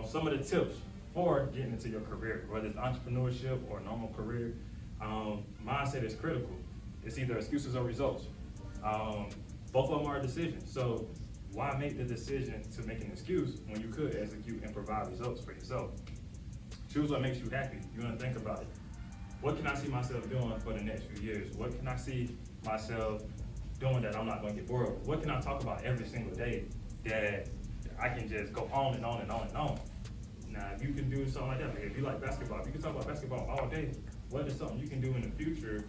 Some of the tips for getting into your career, whether it's entrepreneurship or a normal career, mindset is critical. It's either excuses or results. Both of them are decisions. So why make the decision to make an excuse when you could execute and provide results for yourself? Choose what makes you happy. You want to think about it. What can I see myself doing for the next few years? What can I see myself doing that I'm not going to get bored of? What can I talk about every single day that I can just go on and on and on and on? Now, if you can do something like that, like if you like basketball, if you can talk about basketball all day, what is something you can do in the future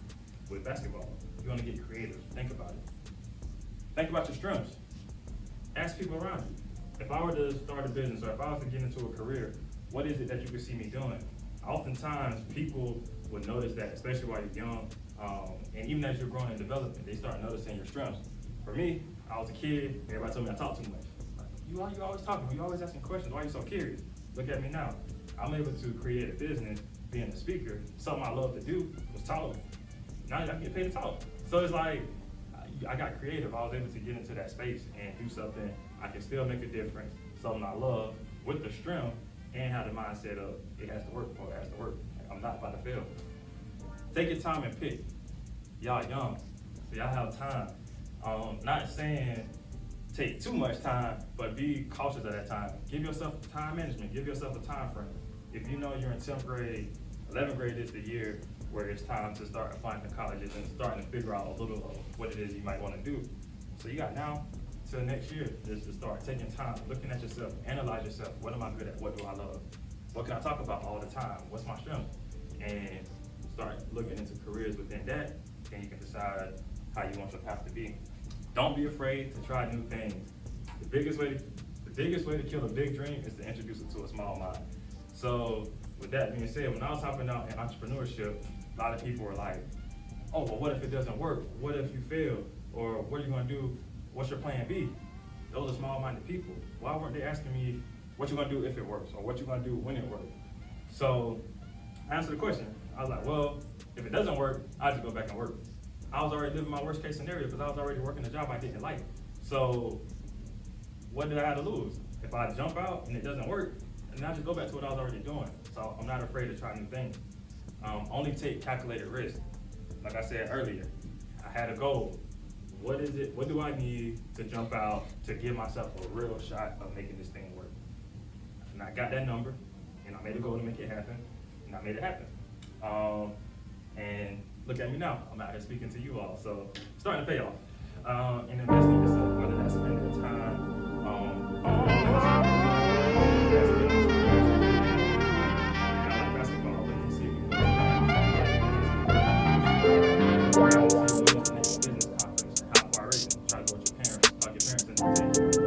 with basketball? You want to get creative. Think about it. Think about your strengths. Ask people around you. If I were to start a business or if I was to get into a career, what is it that you could see me doing? Oftentimes, people would notice that, especially while you're young, and even as you're growing in development, they start noticing your strengths. For me, I was a kid, everybody told me I talk too much. Why you always talking? You always asking questions. Why are you so curious? Look at me now. I'm able to create a business, being a speaker. Something I love to do was talk. Now I get paid to talk. So it's like, I got creative. I was able to get into that space and do something I can still make a difference, something I love, with the strength and have the mindset of it has to work for it has to work. I'm not about to fail. Take your time and pick. Y'all young, so y'all have time. Not saying take too much time, but be cautious of that time. Give yourself time management. Give yourself a time frame. If you know you're in 10th grade, 11th grade is the year where it's time to start applying to colleges and starting to figure out a little of what it is you might want to do. So you got now till next year just to start taking time, looking at yourself, analyze yourself. What am I good at? What do I love? What can I talk about all the time? What's my strength? And start looking into careers within that, and you can decide how you want your path to be. Don't be afraid to try new things. The biggest way to kill a big dream is to introduce it to a small mind. So with that being said, when I was hopping out in entrepreneurship, a lot of people were like, oh, well, what if it doesn't work? What if you fail? Or what are you gonna do? What's your plan B? Those are small-minded people. Why weren't they asking me what you're gonna do if it works, or what you're gonna do when it works? So I answered the question. I was like, well, if it doesn't work, I'll just go back and work. I was already living my worst case scenario because I was already working a job I didn't like. So what did I have to lose? If I jump out and it doesn't work, and I just go back to what I was already doing. So I'm not afraid to try new things. Only take calculated risk. Like I said earlier, I had a goal. What is it? What do I need to jump out to give myself a real shot of making this thing work? And I got that number, and I made a goal to make it happen, and I made it happen. And look at me now. I'm out here speaking to you all. So starting to pay off. And investing in yourself, whether that's spending time business conference, how far try to go with your parents, talk your parents into